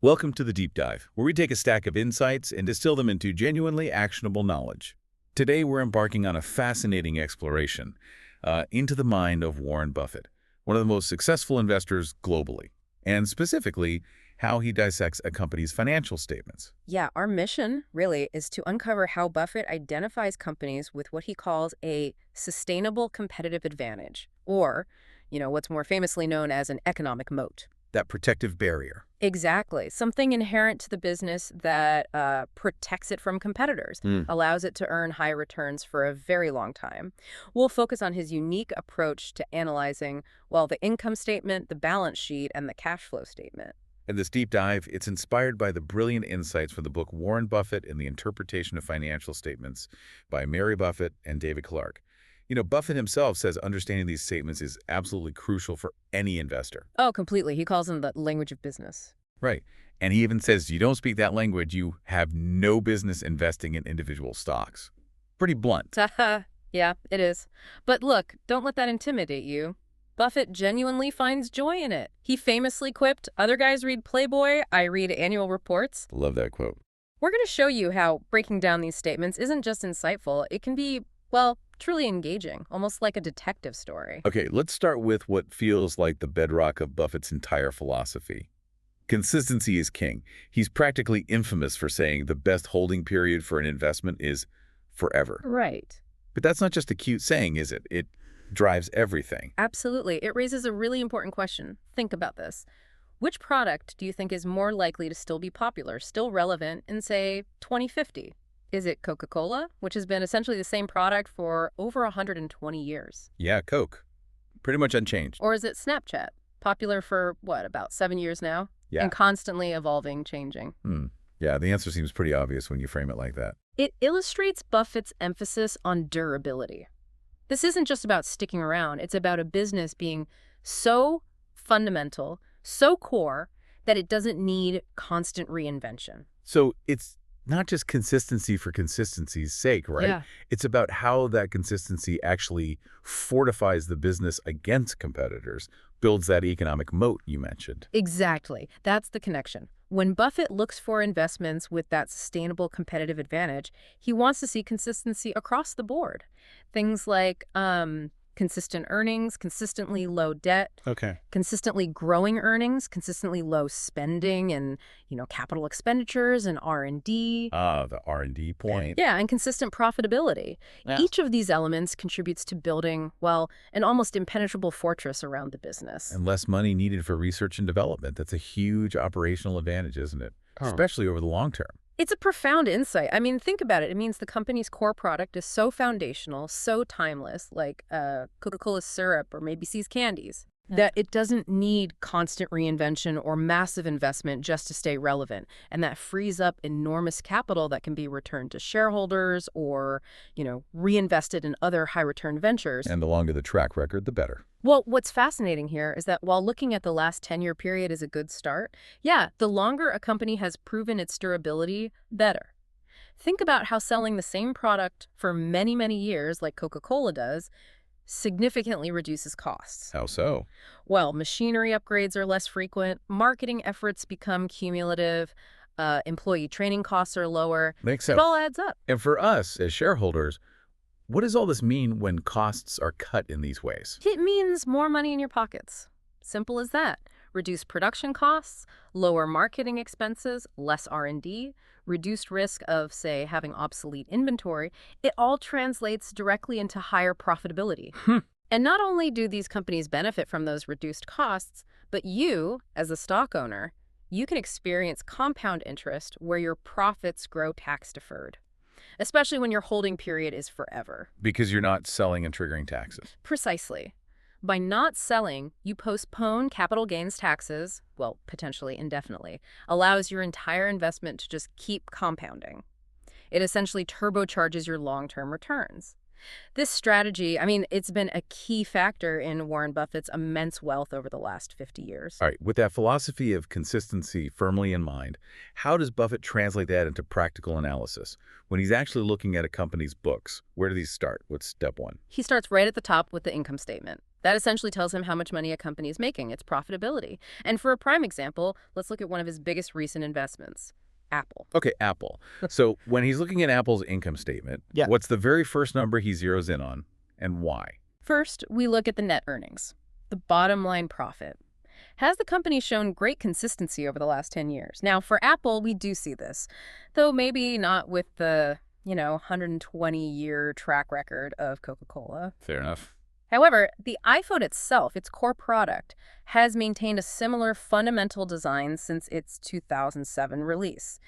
Welcome to the Deep Dive, where we take a stack of insights and distill them into genuinely actionable knowledge. Today, we're embarking on a fascinating exploration into the mind of Warren Buffett, one of the most successful investors globally, and specifically, how he dissects a company's financial statements. Yeah, our mission really is to uncover how Buffett identifies companies with what he calls a sustainable competitive advantage, or, what's more famously known as an economic moat. That protective barrier. Exactly. Something inherent to the business that protects it from competitors, allows it to earn high returns for a very long time. We'll focus on his unique approach to analyzing, well, the income statement, the balance sheet, and the cash flow statement. In this deep dive, it's inspired by the brilliant insights from the book Warren Buffett and the Interpretation of Financial Statements by Mary Buffett and David Clark. Buffett himself says understanding these statements is absolutely crucial for any investor. Oh, completely. He calls them the language of business. Right. And he even says you don't speak that language, you have no business investing in individual stocks. Pretty blunt. Yeah, it is. But look, don't let that intimidate you. Buffett genuinely finds joy in it. He famously quipped, "Other guys read Playboy, I read annual reports." Love that quote. We're going to show you how breaking down these statements isn't just insightful. It can be, well, truly engaging, almost like a detective story. Okay, let's start with what feels like the bedrock of Buffett's entire philosophy. Consistency is king. He's practically infamous for saying the best holding period for an investment is forever. Right. But that's not just a cute saying, is it? It drives everything. Absolutely. It raises a really important question. Think about this. Which product do you think is more likely to still be popular, still relevant in, say, 2050? Is it Coca-Cola, which has been essentially the same product for over 120 years? Yeah, Coke. Pretty much unchanged. Or is it Snapchat, popular for, about 7 years now? Yeah. And constantly evolving, changing. Yeah, the answer seems pretty obvious when you frame it like that. It illustrates Buffett's emphasis on durability. This isn't just about sticking around. It's about a business being so fundamental, so core, that it doesn't need constant reinvention. So it's not just consistency for consistency's sake, right? Yeah. It's about how that consistency actually fortifies the business against competitors, builds that economic moat you mentioned. Exactly. That's the connection. When Buffett looks for investments with that sustainable competitive advantage, he wants to see consistency across the board. Things like consistent earnings, consistently low debt, consistently growing earnings, consistently low spending and, capital expenditures and R&D. The R&D point. Yeah, and consistent profitability. Yeah. Each of these elements contributes to building, well, an almost impenetrable fortress around the business. And less money needed for research and development. That's a huge operational advantage, isn't it? Especially over the long term. It's a profound insight. I mean, think about it. It means the company's core product is so foundational, so timeless, like Coca-Cola syrup or maybe See's candies, that it doesn't need constant reinvention or massive investment just to stay relevant. And that frees up enormous capital that can be returned to shareholders or, reinvested in other high-return ventures. And the longer the track record, the better. Well, what's fascinating here is that while looking at the last 10-year period is a good start, the longer a company has proven its durability, better. Think about how selling the same product for many, many years, like Coca-Cola does, significantly reduces costs. How so? Well, machinery upgrades are less frequent, marketing efforts become cumulative, employee training costs are lower. Makes sense. It all adds up. And for us as shareholders, what does all this mean when costs are cut in these ways? It means more money in your pockets. Simple as that. Reduced production costs, lower marketing expenses, less R&D, reduced risk of, say, having obsolete inventory. It all translates directly into higher profitability. And not only do these companies benefit from those reduced costs, but you, as a stock owner, you can experience compound interest where your profits grow tax-deferred, especially when your holding period is forever. Because you're not selling and triggering taxes. Precisely. By not selling, you postpone capital gains taxes, well, potentially indefinitely, allows your entire investment to just keep compounding. It essentially turbocharges your long-term returns. This strategy, it's been a key factor in Warren Buffett's immense wealth over the last 50 years. All right, with that philosophy of consistency firmly in mind, how does Buffett translate that into practical analysis? When he's actually looking at a company's books, where do these start? What's step one? He starts right at the top with the income statement. That essentially tells him how much money a company is making, its profitability. And for a prime example, let's look at one of his biggest recent investments, Apple. Okay, Apple. So when he's looking at Apple's income statement, Yeah. what's the very first number he zeroes in on, and why? First, we look at the net earnings, the bottom line profit. Has the company shown great consistency over the last 10 years? Now, for Apple, we do see this, though maybe not with the, 120-year track record of Coca-Cola. Fair enough. However, the iPhone itself, its core product, has maintained a similar fundamental design since its 2007 release.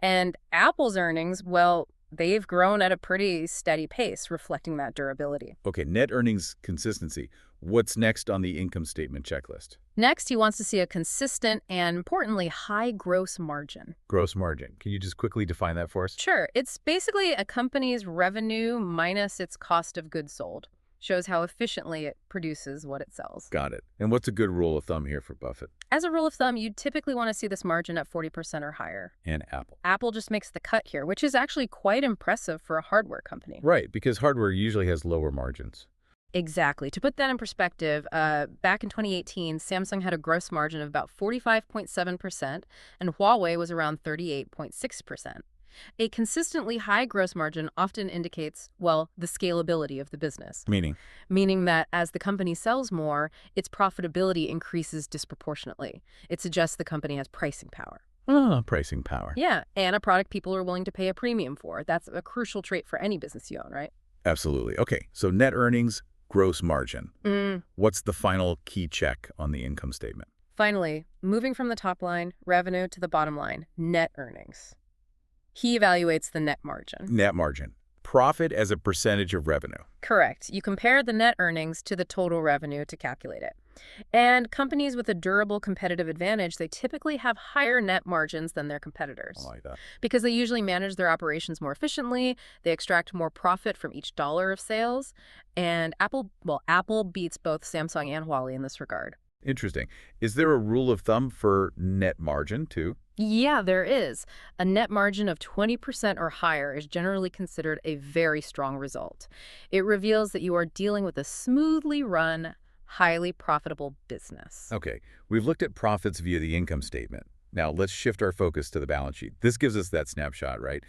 And Apple's earnings, well, they've grown at a pretty steady pace, reflecting that durability. Okay, net earnings consistency. What's next on the income statement checklist? Next, he wants to see a consistent and, importantly, high gross margin. Gross margin. Can you just quickly define that for us? Sure, it's basically a company's revenue minus its cost of goods sold. Shows how efficiently it produces what it sells. Got it. And what's a good rule of thumb here for Buffett As a rule of thumb, you'd typically want to see this margin at 40% or higher. and Apple? Apple just makes the cut here, which is actually quite impressive for a hardware company. Right, because hardware usually has lower margins. Exactly. To put that in perspective, back in 2018, Samsung had a gross margin of about 45.7%, and Huawei was around 38.6%. A consistently high gross margin often indicates, well, the scalability of the business, meaning that as the company sells more, its profitability increases disproportionately. It suggests the company has pricing power. Pricing power. Yeah, and a product people are willing to pay a premium for. That's a crucial trait for any business you own, right? Absolutely. Okay, so net earnings, gross margin. What's the final key check on the income statement? Finally, moving from the top line, revenue, to the bottom line, net earnings. He evaluates the net margin. Net margin. Profit as a percentage of revenue. Correct. You compare the net earnings to the total revenue to calculate it. And companies with a durable competitive advantage, they typically have higher net margins than their competitors. I like that. Because they usually manage their operations more efficiently, they extract more profit from each dollar of sales, and Apple beats both Samsung and Huawei in this regard. Interesting. Is there a rule of thumb for net margin, too? Yeah, there is. A net margin of 20% or higher is generally considered a very strong result. It reveals that you are dealing with a smoothly run, highly profitable business. Okay, we've looked at profits via the income statement. Now, let's shift our focus to the balance sheet. This gives us that snapshot, right?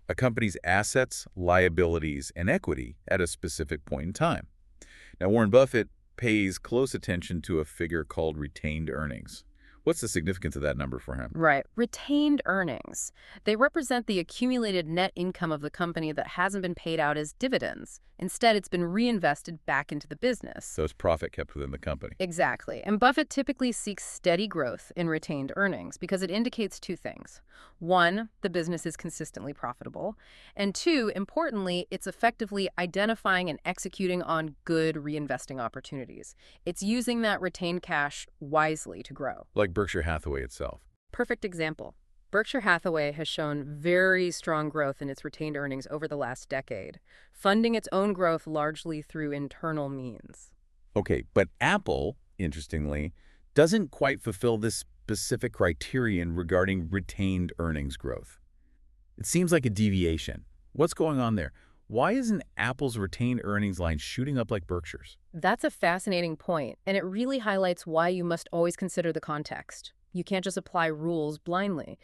A company's assets, liabilities, and equity at a specific point in time. Now, Warren Buffett pays close attention to a figure called retained earnings. What's the significance of that number for him? Right. Retained earnings. They represent the accumulated net income of the company that hasn't been paid out as dividends. Instead, it's been reinvested back into the business. So it's profit kept within the company. Exactly. And Buffett typically seeks steady growth in retained earnings because it indicates two things. One, the business is consistently profitable. And two, importantly, it's effectively identifying and executing on good reinvesting opportunities. It's using that retained cash wisely to grow. Like Berkshire Hathaway itself. Perfect example. Berkshire Hathaway has shown very strong growth in its retained earnings over the last decade, funding its own growth largely through internal means. Okay, but Apple, interestingly, doesn't quite fulfill this specific criterion regarding retained earnings growth. It seems like a deviation. What's going on there? Why isn't Apple's retained earnings line shooting up like Berkshire's? That's a fascinating point, and it really highlights why you must always consider the context. You can't just apply rules blindly.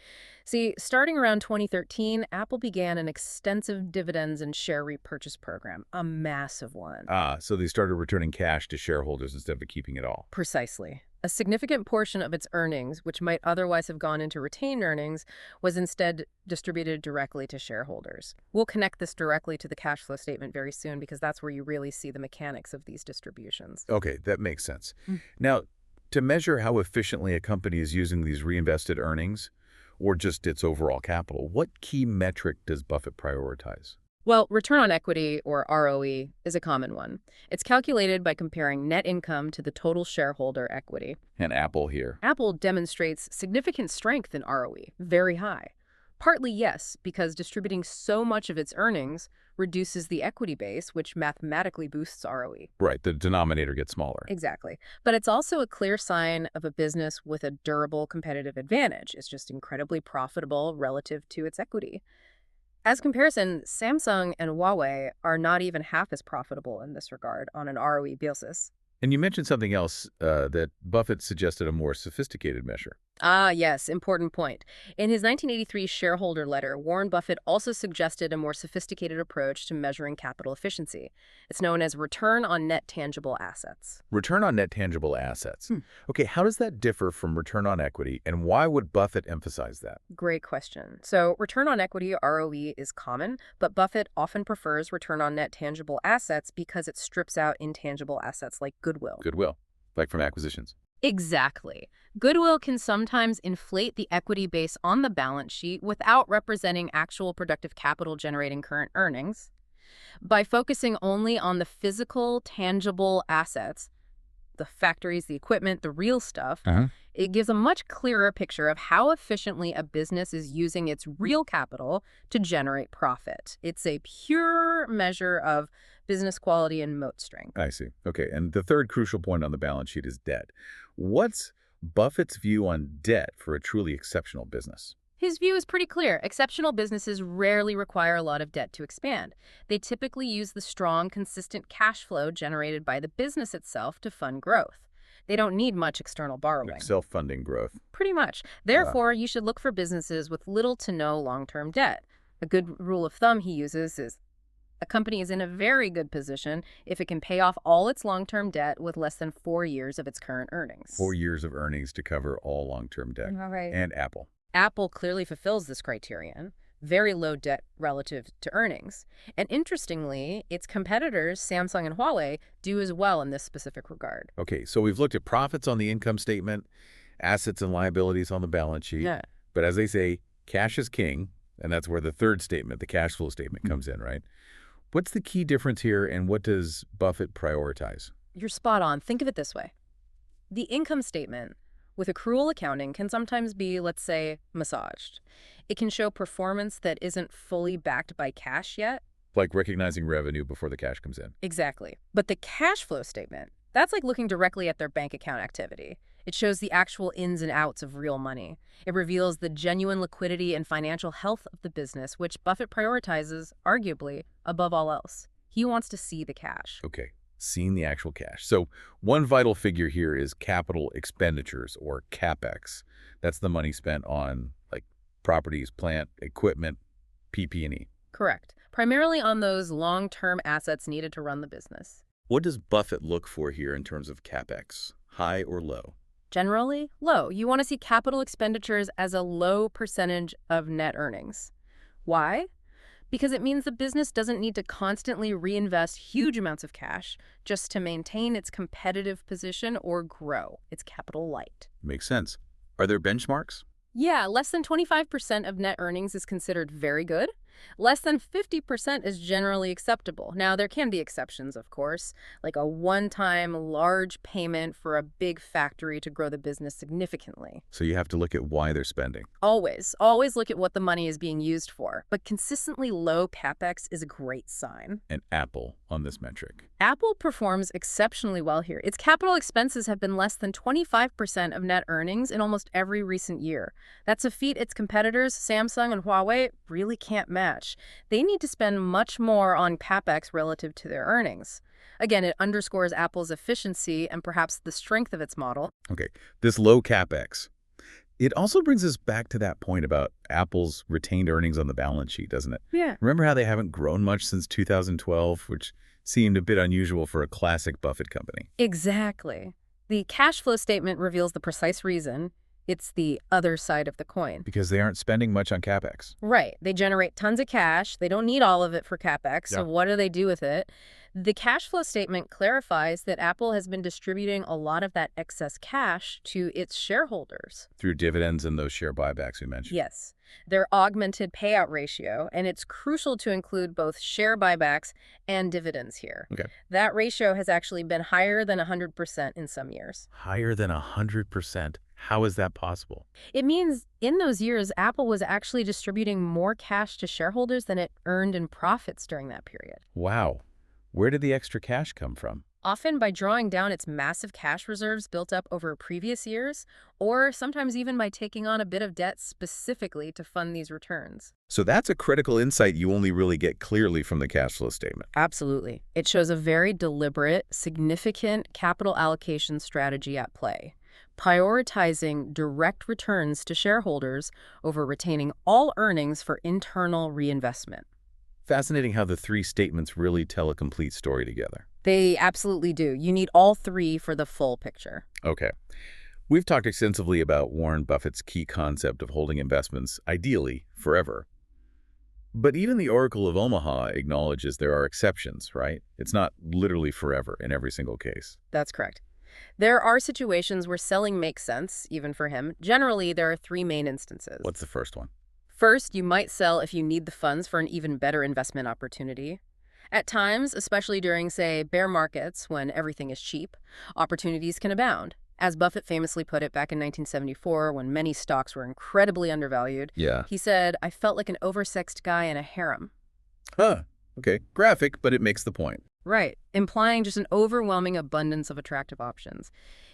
See, starting around 2013, Apple began an extensive dividends and share repurchase program, a massive one. So they started returning cash to shareholders instead of keeping it all. Precisely. A significant portion of its earnings, which might otherwise have gone into retained earnings, was instead distributed directly to shareholders. We'll connect this directly to the cash flow statement very soon because that's where you really see the mechanics of these distributions. Okay, that makes sense. Now, to measure how efficiently a company is using these reinvested earnings, or just its overall capital, what key metric does Buffett prioritize? Well, return on equity, or ROE, is a common one. It's calculated by comparing net income to the total shareholder equity. And Apple here. Apple demonstrates significant strength in ROE, very high. Partly, yes, because distributing so much of its earnings reduces the equity base, which mathematically boosts ROE. Right, the denominator gets smaller. Exactly. But it's also a clear sign of a business with a durable competitive advantage. It's just incredibly profitable relative to its equity. As comparison, Samsung and Huawei are not even half as profitable in this regard on an ROE basis. And you mentioned something else that Buffett suggested a more sophisticated measure. Ah, yes, important point. In his 1983 shareholder letter, Warren Buffett also suggested a more sophisticated approach to measuring capital efficiency. It's known as return on net tangible assets. Return on net tangible assets. Hmm. Okay, how does that differ from return on equity, and why would Buffett emphasize that? Great question. So, return on equity, ROE, is common, but Buffett often prefers return on net tangible assets because it strips out intangible assets like goodwill. Goodwill, like from acquisitions. Exactly. Goodwill can sometimes inflate the equity base on the balance sheet without representing actual productive capital generating current earnings. By focusing only on the physical, tangible assets, the factories, the equipment, the real stuff, it gives a much clearer picture of how efficiently a business is using its real capital to generate profit. It's a pure measure of business quality and moat strength. I see. Okay, and the third crucial point on the balance sheet is debt. What's Buffett's view on debt for a truly exceptional business? His view is pretty clear. Exceptional businesses rarely require a lot of debt to expand. They typically use the strong, consistent cash flow generated by the business itself to fund growth. They don't need much external borrowing. Like self-funding growth. Pretty much. Therefore, you should look for businesses with little to no long-term debt. A good rule of thumb he uses is a company is in a very good position if it can pay off all its long-term debt with less than 4 years of its current earnings. 4 years of earnings to cover all long-term debt. All right. And Apple. Apple clearly fulfills this criterion. Very low debt relative to earnings. And interestingly, its competitors, Samsung and Huawei, do as well in this specific regard. Okay, so we've looked at profits on the income statement, assets and liabilities on the balance sheet. Yeah. But as they say, cash is king, and that's where the third statement, the cash flow statement, comes in, right? What's the key difference here, and what does Buffett prioritize? You're spot on. Think of it this way. The income statement with accrual accounting can sometimes be, let's say, massaged. It can show performance that isn't fully backed by cash yet. Like recognizing revenue before the cash comes in. Exactly. But the cash flow statement, that's like looking directly at their bank account activity. It shows the actual ins and outs of real money. It reveals the genuine liquidity and financial health of the business, which Buffett prioritizes, arguably, above all else. He wants to see the cash. Okay, seeing the actual cash. So one vital figure here is capital expenditures, or CapEx. That's the money spent on, like, properties, plant, equipment, PP&E. Correct. Primarily on those long-term assets needed to run the business. What does Buffett look for here in terms of CapEx? High or low? Generally, low. You want to see capital expenditures as a low percentage of net earnings. Why? Because it means the business doesn't need to constantly reinvest huge amounts of cash just to maintain its competitive position or grow. It's capital light. Makes sense. Are there benchmarks? Yeah, less than 25% of net earnings is considered very good. Less than 50% is generally acceptable. Now, there can be exceptions, of course, like a one-time large payment for a big factory to grow the business significantly. So you have to look at why they're spending. Always look at what the money is being used for. But consistently low CapEx is a great sign. And Apple on this metric. Apple performs exceptionally well here. Its capital expenses have been less than 25% of net earnings in almost every recent year. That's a feat its competitors, Samsung and Huawei, really can't match. They need to spend much more on CapEx relative to their earnings. Again, it underscores Apple's efficiency and perhaps the strength of its model. Okay, this low CapEx. It also brings us back to that point about Apple's retained earnings on the balance sheet, doesn't it? Yeah. Remember how they haven't grown much since 2012, which seemed a bit unusual for a classic Buffett company. Exactly. The cash flow statement reveals the precise reason. It's the other side of the coin. Because they aren't spending much on CapEx. Right. They generate tons of cash. They don't need all of it for CapEx. So what do they do with it? The cash flow statement clarifies that Apple has been distributing a lot of that excess cash to its shareholders. Through dividends and those share buybacks we mentioned. Yes. Their augmented payout ratio, and it's crucial to include both share buybacks and dividends here. Okay. That ratio has actually been higher than 100% in some years. Higher than 100%. How is that possible? It means in those years, Apple was actually distributing more cash to shareholders than it earned in profits during that period. Wow. Where did the extra cash come from? Often by drawing down its massive cash reserves built up over previous years, or sometimes even by taking on a bit of debt specifically to fund these returns. So that's a critical insight you only really get clearly from the cash flow statement. Absolutely. It shows a very deliberate, significant capital allocation strategy at play, prioritizing direct returns to shareholders over retaining all earnings for internal reinvestment. Fascinating how the three statements really tell a complete story together. They absolutely do. You need all three for the full picture. Okay. We've talked extensively about Warren Buffett's key concept of holding investments, ideally, forever. But even the Oracle of Omaha acknowledges there are exceptions, right? It's not literally forever in every single case. That's correct. There are situations where selling makes sense, even for him. Generally, there are three main instances. What's the first one? First, you might sell if you need the funds for an even better investment opportunity. At times, especially during, say, bear markets when everything is cheap, opportunities can abound. As Buffett famously put it back in 1974 when many stocks were incredibly undervalued, Yeah. he said, "I felt like an oversexed guy in a harem." Huh. Okay. Graphic, but it makes the point. Right, implying just an overwhelming abundance of attractive options.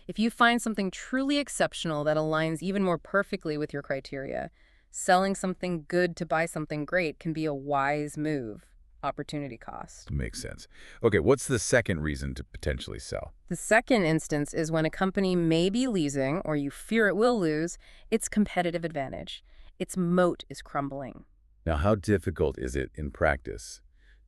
If you find something truly exceptional that aligns even more perfectly with your criteria, selling something good to buy something great can be a wise move. Opportunity cost. Makes sense. Okay, what's the second reason to potentially sell? The second instance is when a company may be losing, or you fear it will lose, its competitive advantage. Its moat is crumbling. Now, how difficult is it in practice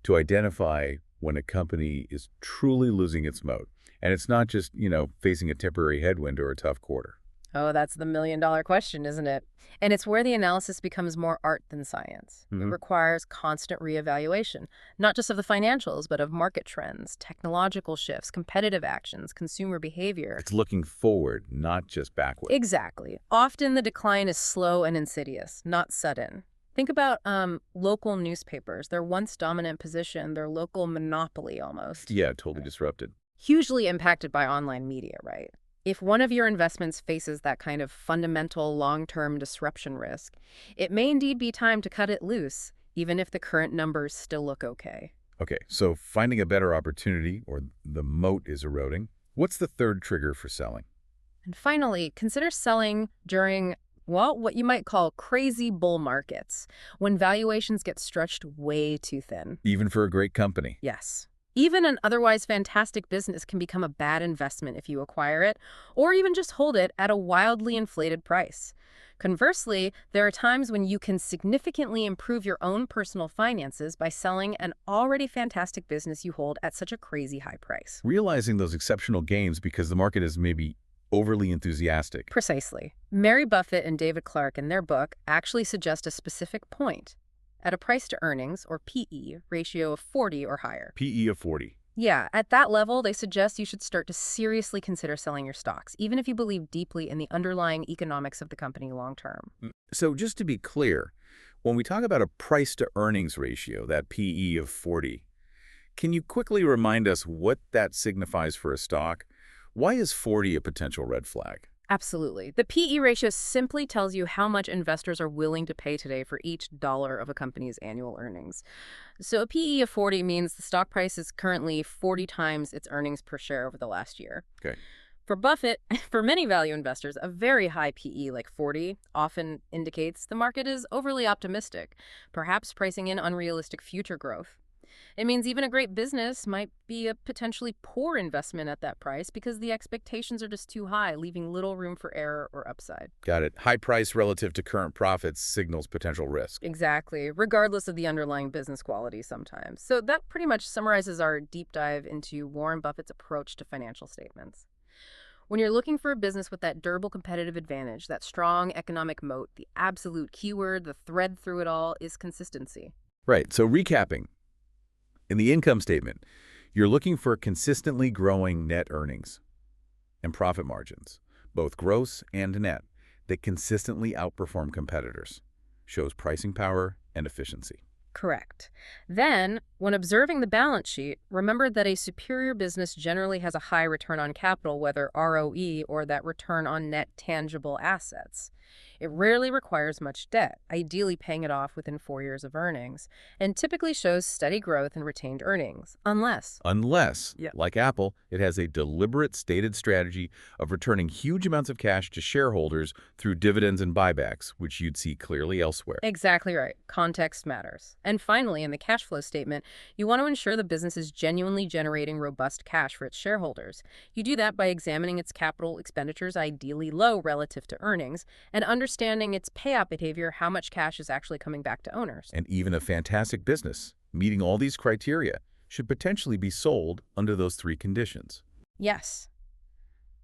to identify when a company is truly losing its moat? And it's not just, facing a temporary headwind or a tough quarter. Oh, that's the million-dollar question, isn't it? And it's where the analysis becomes more art than science. It requires constant reevaluation, not just of the financials, but of market trends, technological shifts, competitive actions, consumer behavior. It's looking forward, not just backward. Exactly. Often the decline is slow and insidious, not sudden. Think about local newspapers, their once dominant position, their local monopoly almost. Yeah, totally disrupted. Hugely impacted by online media, right? If one of your investments faces that kind of fundamental long-term disruption risk, it may indeed be time to cut it loose, even if the current numbers still look okay. Okay, so finding a better opportunity or the moat is eroding. What's the third trigger for selling? And finally, consider selling during, well, what you might call crazy bull markets, when valuations get stretched way too thin. Even for a great company. Yes. Even an otherwise fantastic business can become a bad investment if you acquire it, or even just hold it at a wildly inflated price. Conversely, there are times when you can significantly improve your own personal finances by selling an already fantastic business you hold at such a crazy high price. Realizing those exceptional gains because the market is maybe overly enthusiastic. Precisely. Mary Buffett and David Clark in their book actually suggest a specific point. At a price-to-earnings, or PE, ratio of 40 or higher. PE of 40. Yeah, at that level, they suggest you should start to seriously consider selling your stocks, even if you believe deeply in the underlying economics of the company long-term. So just to be clear, when we talk about a price-to-earnings ratio, that PE of 40, can you quickly remind us what that signifies for a stock? Why is 40 a potential red flag? Absolutely. The PE ratio simply tells you how much investors are willing to pay today for each dollar of a company's annual earnings. So a PE of 40 means the stock price is currently 40 times its earnings per share over the last year. Okay. For Buffett, for many value investors, a very high PE like 40 often indicates the market is overly optimistic, perhaps pricing in unrealistic future growth. It means even a great business might be a potentially poor investment at that price because the expectations are just too high, leaving little room for error or upside. Got it. High price relative to current profits signals potential risk. Exactly, regardless of the underlying business quality sometimes. So that pretty much summarizes our deep dive into Warren Buffett's approach to financial statements. When you're looking for a business with that durable competitive advantage, that strong economic moat, the absolute keyword, the thread through it all is consistency. Right. So recapping. In the income statement, you're looking for consistently growing net earnings and profit margins, both gross and net, that consistently outperform competitors. Shows pricing power and efficiency. Correct. Then, when observing the balance sheet, remember that a superior business generally has a high return on capital, whether ROE or that return on net tangible assets. It rarely requires much debt, ideally paying it off within 4 years of earnings, and typically shows steady growth in retained earnings, unless. Unless, Yeah. like Apple, it has a deliberate stated strategy of returning huge amounts of cash to shareholders through dividends and buybacks, which you'd see clearly elsewhere. Exactly right. Context matters. And finally, in the cash flow statement, you want to ensure the business is genuinely generating robust cash for its shareholders. You do that by examining its capital expenditures, ideally low relative to earnings, and understanding its payout behavior, how much cash is actually coming back to owners. And even a fantastic business, meeting all these criteria, should potentially be sold under those three conditions. Yes.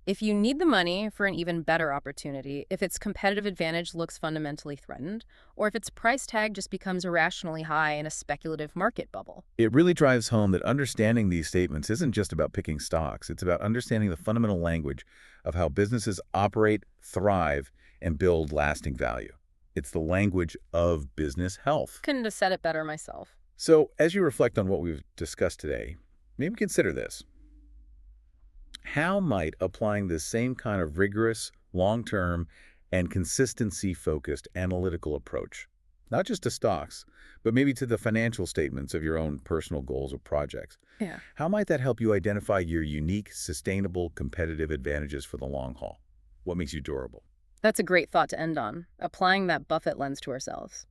If you need the money for an even better opportunity, if its competitive advantage looks fundamentally threatened, or if its price tag just becomes irrationally high in a speculative market bubble. It really drives home that understanding these statements isn't just about picking stocks. It's about understanding the fundamental language of how businesses operate, thrive, and build lasting value. It's the language of business health. Couldn't have said it better myself. So, as you reflect on what we've discussed today, maybe consider this. How might applying this same kind of rigorous, long-term, and consistency-focused analytical approach, not just to stocks, but maybe to the financial statements of your own personal goals or projects, Yeah. how might that help you identify your unique, sustainable, competitive advantages for the long haul? What makes you durable? That's a great thought to end on, applying that Buffett lens to ourselves.